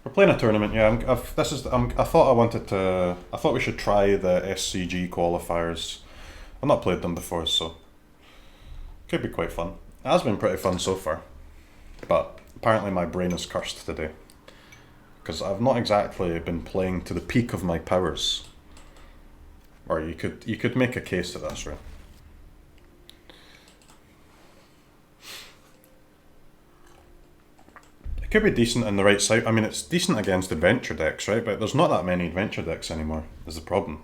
We're playing a tournament, yeah. I thought I wanted to. I thought we should try the SCG qualifiers. I've not played them before, so could be quite fun. It has been pretty fun so far, but apparently my brain is cursed today because I've not exactly been playing to the peak of my powers. Or you could make a case to this, right? It could be decent in the right side. I mean, it's decent against adventure decks, right? But there's not that many adventure decks anymore, is the problem.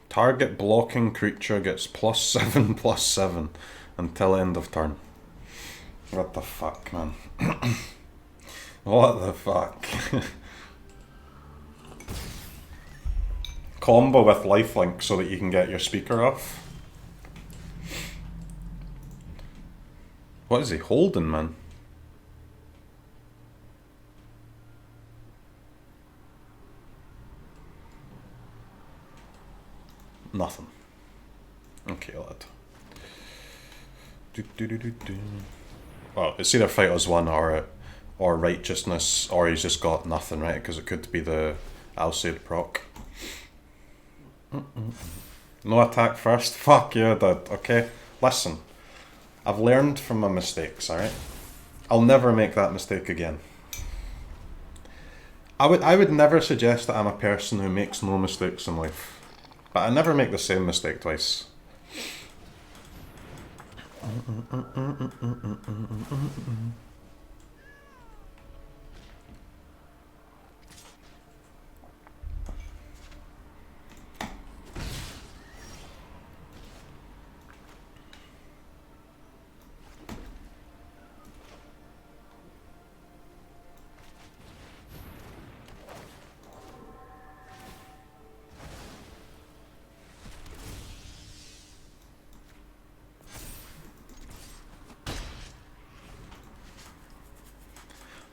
Target blocking creature gets +7/+7 until end of turn. What the fuck, man? What the fuck? Combo with lifelink so that you can get your speaker off. What is he holding, man? Nothing. Okay, lad. Well, it's either Fight Us 1 or Righteousness, or he's just got nothing, right? Because it could be the Alcide proc. No attack first? Fuck yeah, dad. Okay, listen. I've learned from my mistakes, alright? I'll never make that mistake again. I would never suggest that I'm a person who makes no mistakes in life. But I never make the same mistake twice.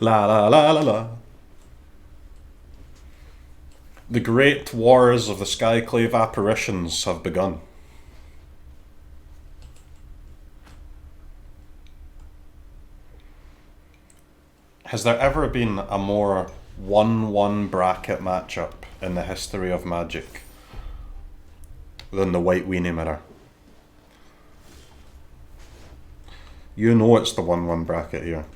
La la la la la. The great wars of the Skyclave apparitions have begun. Has there ever been a more 1-1 bracket matchup in the history of Magic than the White Weenie Mirror? You know it's the 1-1 bracket here.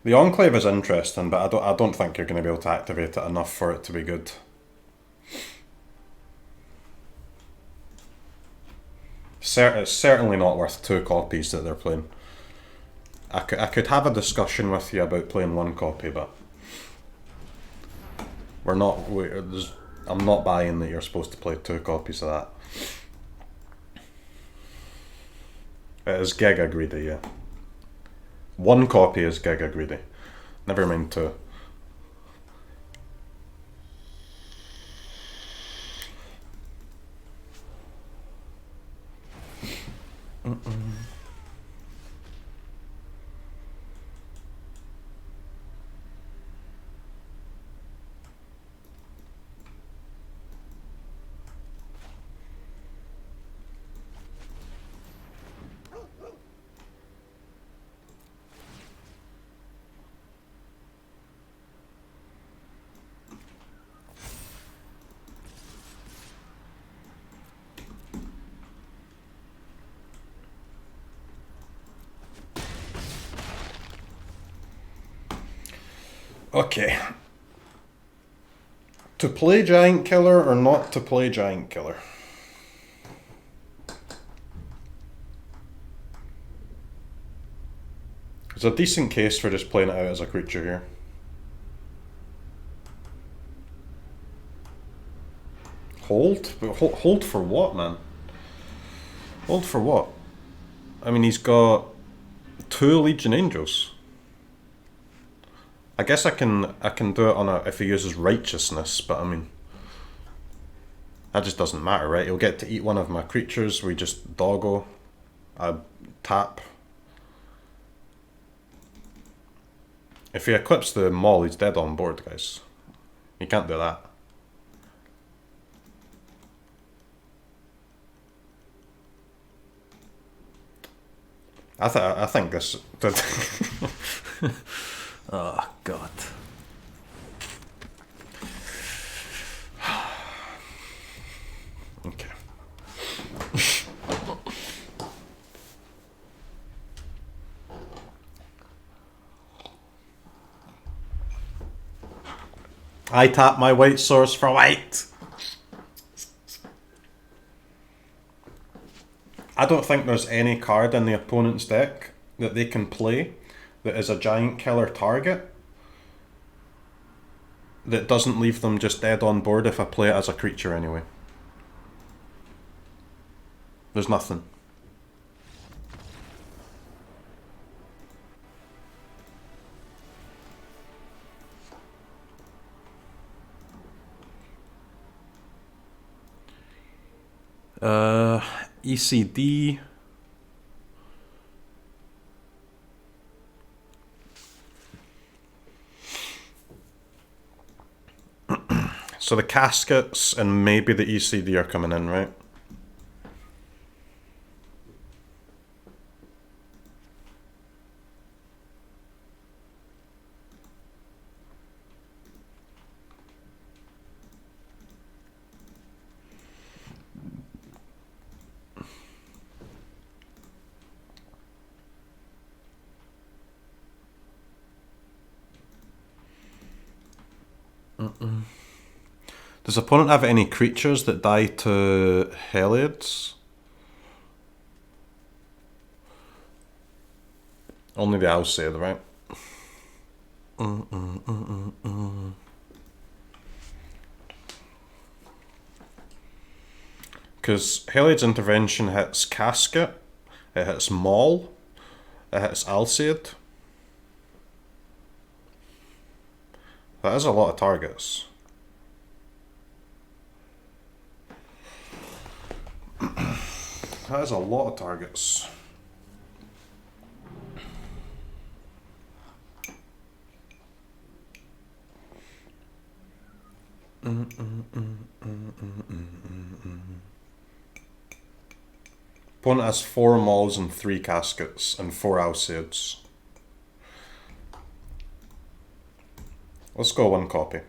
The Enclave is interesting, but I don't think you're going to be able to activate it enough for it to be good. It's certainly not worth 2 copies that they're playing. I could have a discussion with you about playing 1 copy, but I'm not buying that you're supposed to play 2 copies of that. It is giga greedy, yeah. 1 copy is giga greedy. Never mind 2. Okay. To play Giant Killer or not to play Giant Killer? There's a decent case for just playing it out as a creature here. Hold? Hold for what, man? Hold for what? I mean, he's got 2 Legion Angels. I guess I can do it on a if he uses Righteousness, but I mean, that just doesn't matter, right? He'll get to eat one of my creatures. We just doggo, I tap. If he equips the Maul, he's dead on board, guys. You can't do that. I think this. Oh God. Okay. I tap my white source for white. I don't think there's any card in the opponent's deck that they can play that is a Giant Killer target that doesn't leave them just dead on board if I play it as a creature anyway. There's nothing. ECD. So the caskets and maybe the ECD are coming in, right? Does opponent have any creatures that die to Heliod's? Only the Alseid, right? Because Heliod's Intervention hits Casket, it hits Maul, it hits Alseid. That is a lot of targets. That is a lot of targets. Opponent has 4 Mauls and 3 Caskets and 4 Alseids. Let's go 1 copy.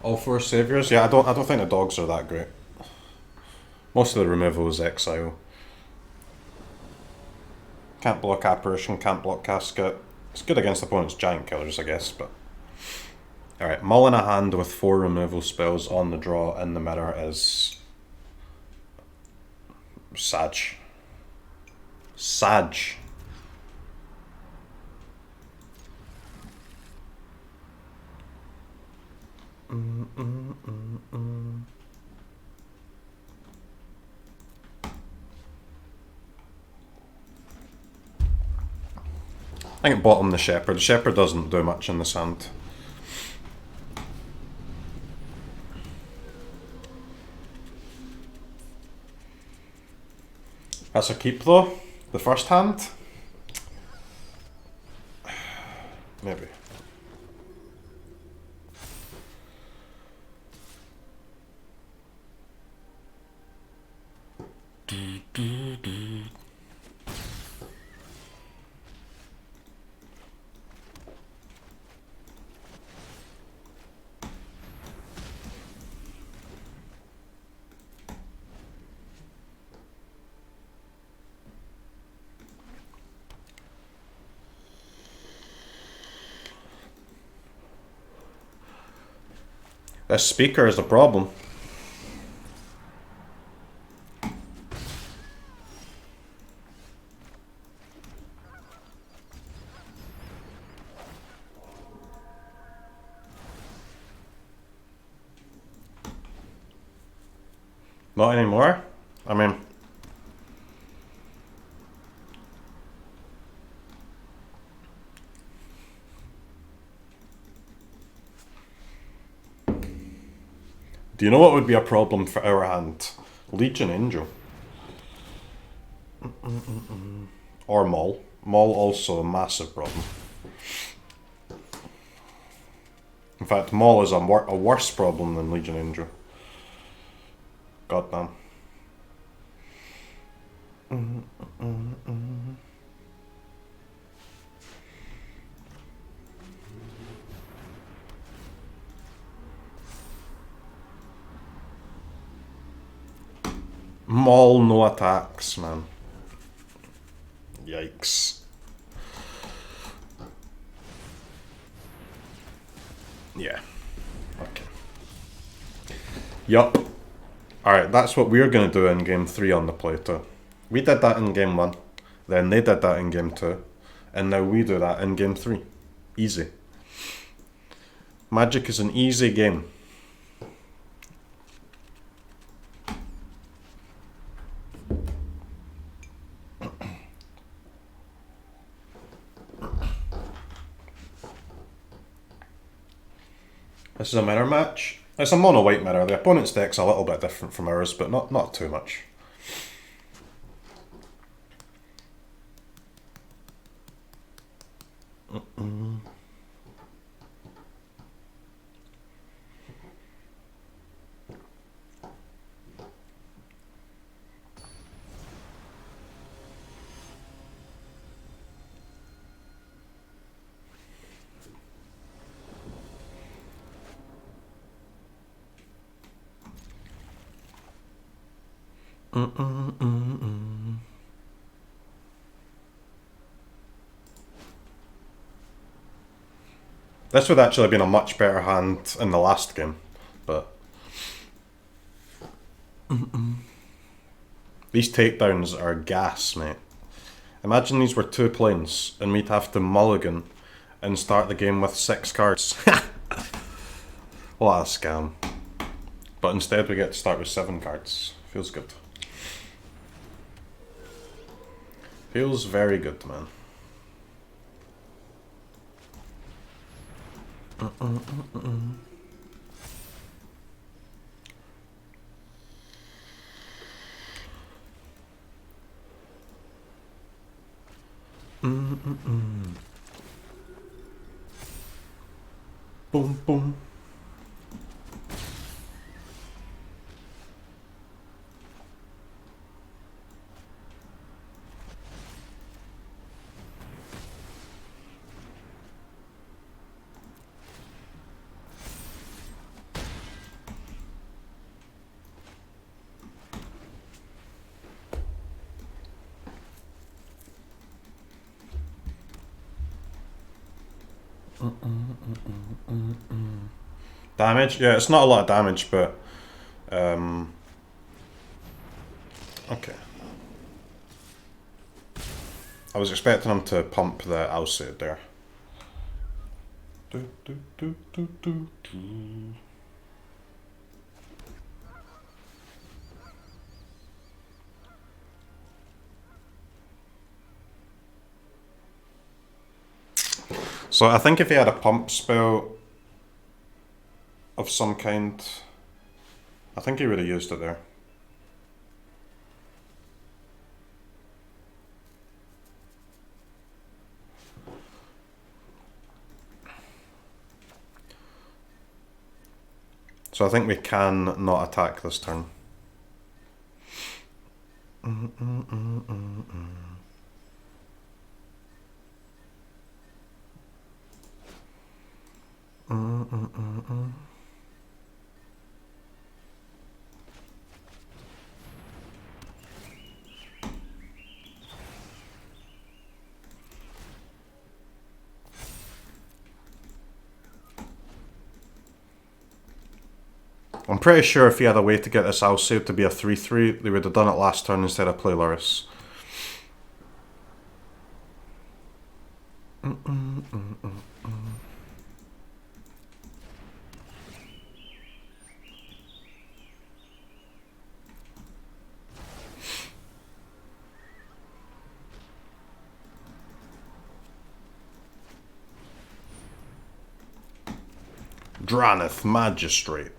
All 4 saviors? Yeah, I don't think the dogs are that great. Most of the removal is exile. Can't block Apparition, can't block Casket. It's good against opponent's Giant Killers, I guess, but... Alright, Mull in a hand with 4 removal spells on the draw in the mirror is... Sag. Sag. I think bottom the Shepherd. The Shepherd doesn't do much in the sand. That's a keep though. The first hand? Maybe. This speaker is the problem. Not anymore? I mean... Do you know what would be a problem for our hand? Legion Angel. Or Maul. Maul also a massive problem. In fact, Maul is a worse problem than Legion Angel. God damn. Maul, no attacks, man. Yikes. Yeah. Okay. Yup. Alright, that's what we're going to do in Game 3 on the Plato. We did that in Game 1, then they did that in Game 2, and now we do that in Game 3. Easy. Magic is an easy game. This is a mirror match. It's a mono-white mirror. The opponent's deck's a little bit different from ours, but not too much. This would actually have been a much better hand in the last game, but... These takedowns are gas, mate. Imagine these were 2 planes, and we'd have to mulligan and start the game with 6 cards. What a scam. But instead we get to start with 7 cards. Feels good. Feels very good, man. Boom, boom. Damage? Yeah, it's not a lot of damage, but... okay. I was expecting him to pump the Alcid there. So I think if he had a pump spell of some kind, I think he would have used it there. So I think we can not attack this turn. I'm pretty sure if he had a way to get this Alseid to be a 3-3, they would have done it last turn instead of play Loris. Draneth Magistrate.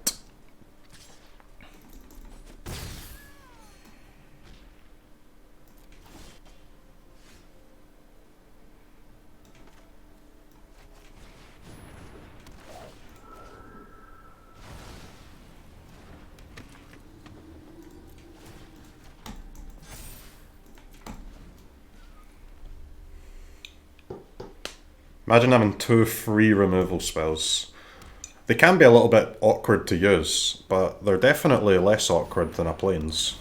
Imagine having 2 free removal spells. They can be a little bit awkward to use, but they're definitely less awkward than a plains.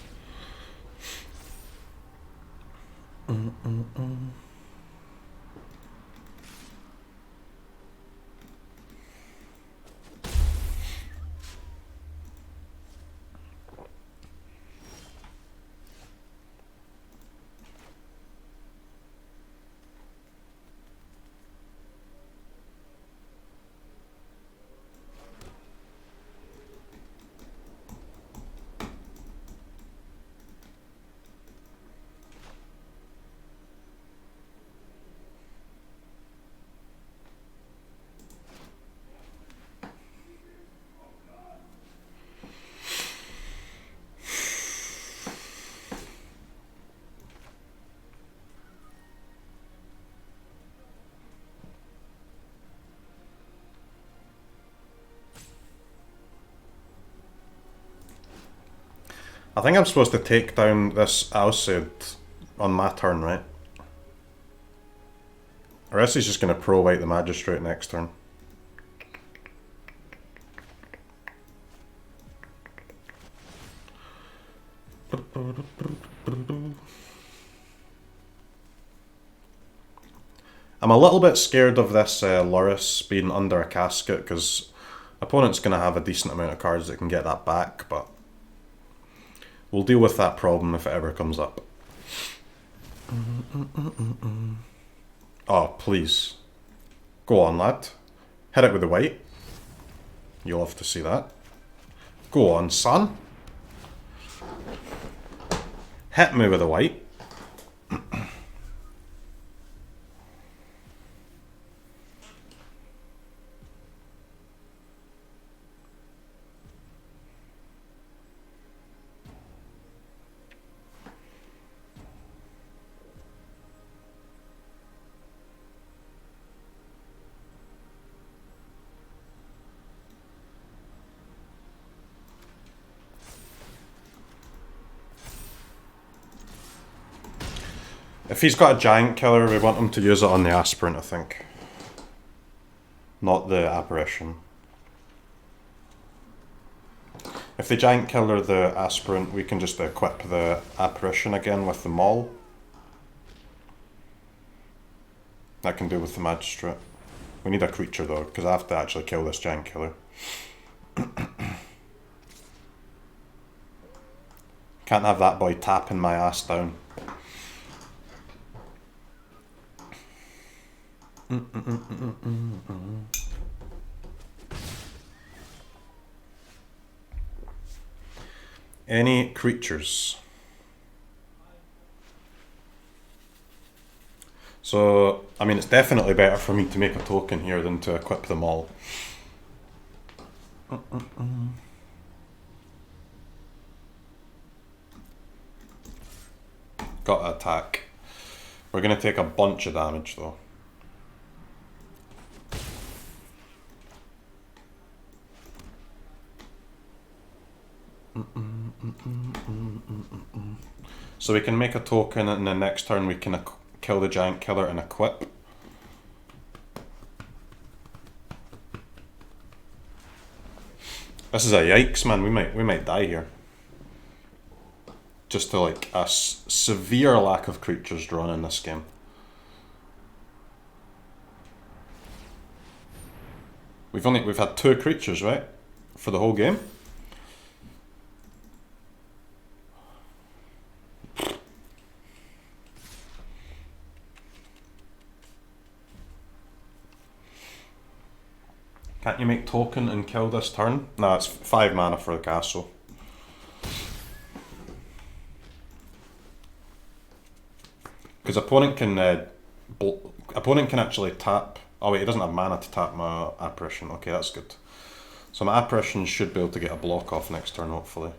I think I'm supposed to take down this Alseid on my turn, right? Or else he's just going to pro-white the Magistrate next turn. I'm a little bit scared of this Loris being under a casket, because opponent's going to have a decent amount of cards that can get that back, but we'll deal with that problem if it ever comes up. Oh, please. Go on, lad. Hit it with the white. You'll have to see that. Go on, son. Hit me with the white. If he's got a giant killer, we want him to use it on the aspirant, I think. Not the apparition. If they giant killer the aspirant, we can just equip the apparition again with the maul. That can do with the magistrate. We need a creature though, because I have to actually kill this giant killer. Can't have that boy tapping my ass down. Any creatures? So, I mean, it's definitely better for me to make a token here than to equip them all. Got to attack. We're going to take a bunch of damage though. So we can make a token and the next turn we can kill the giant killer and equip. This is a yikes, man. We might die here. Just to like a severe lack of creatures drawn in this game. We've had 2 creatures, right? For the whole game. Can't you make token and kill this turn? No, it's 5 mana for the castle. Because opponent can actually tap. Oh wait, he doesn't have mana to tap my apparition. Okay, that's good. So my apparition should be able to get a block off next turn, hopefully.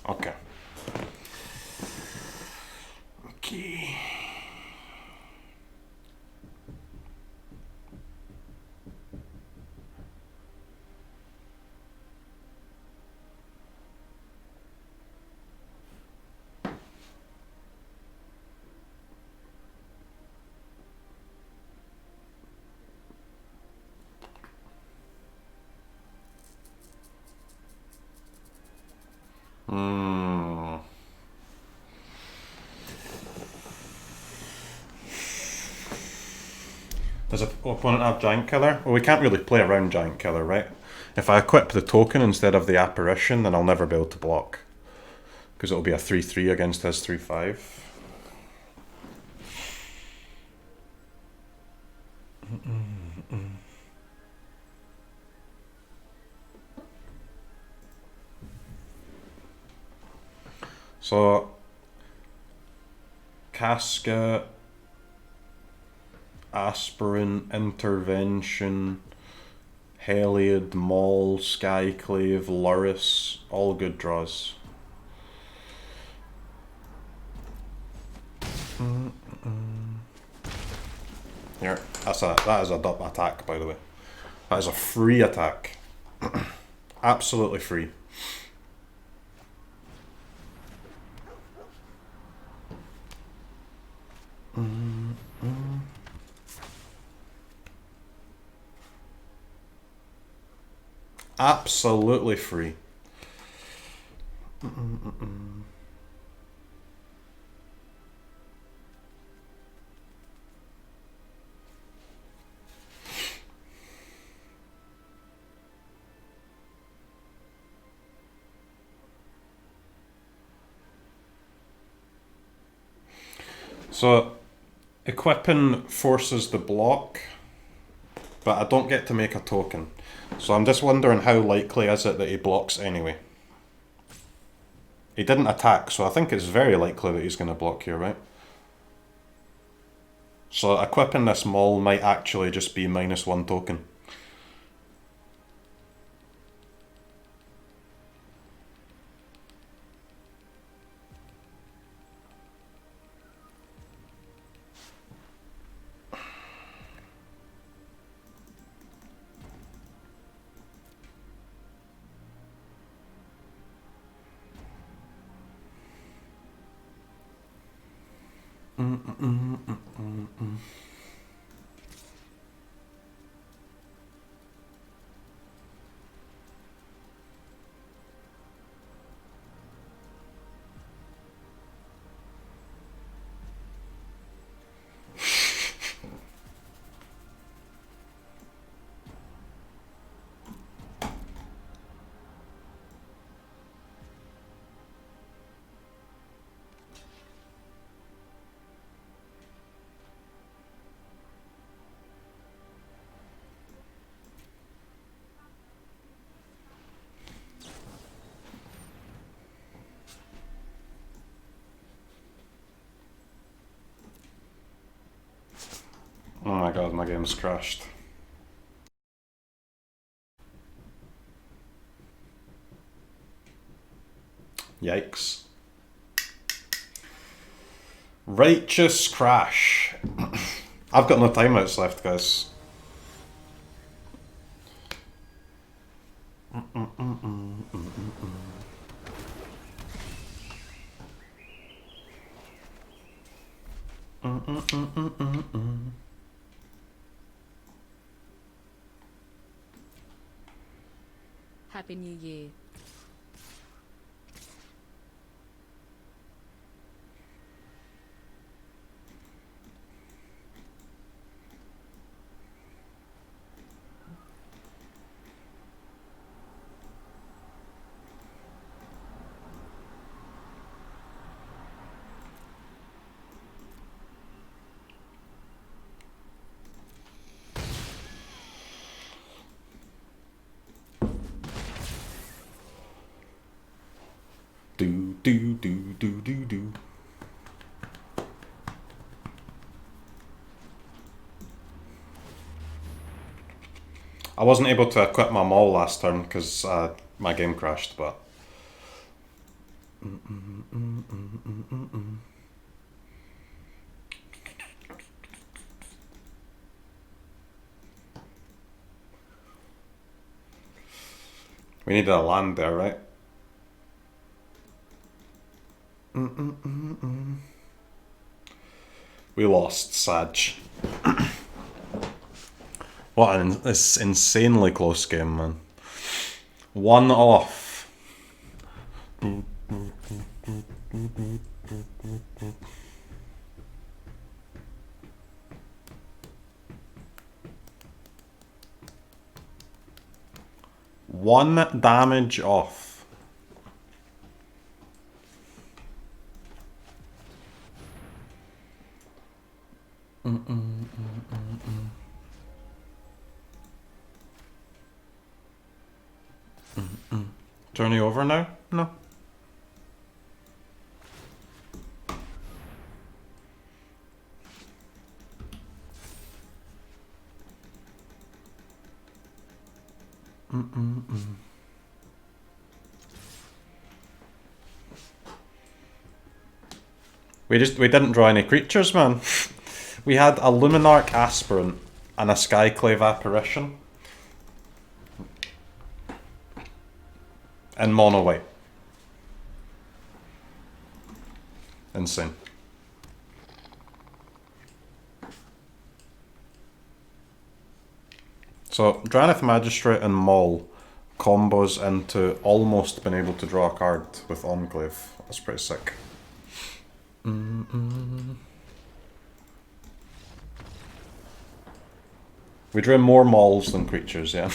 Okay. Okay. Does an opponent have Giant Killer? Well, we can't really play around Giant Killer, right? If I equip the token instead of the apparition, then I'll never be able to block. Because it'll be a 3-3 against his 3-5. So, Casca, Aspirant, Intervention, Heliod, Maul, Skyclave, Luris, all good draws. Here, that is a dub attack, by the way. That is a free attack. Absolutely free. Absolutely free. So, equipping forces the block, but I don't get to make a token. So I'm just wondering how likely is it that he blocks anyway? He didn't attack, so I think it's very likely that he's going to block here, right? So equipping this Maul might actually just be -1 token. game's crashed. Yikes. Righteous crash. I've got no timeouts left, guys. Happy New Year. Do. I wasn't able to equip my maul last turn because my game crashed, but... We needed a land there, right? We lost, Sag. What an insanely close game, man. 1 off. One damage off. Journey over now? No. We didn't draw any creatures, man. We had a Luminarch Aspirant and a Skyclave Apparition. And mono white. Insane. So, Dranith Magistrate and Maul combos into almost being able to draw a card with Enclave. That's pretty sick. We drew more Mauls than creatures, yeah.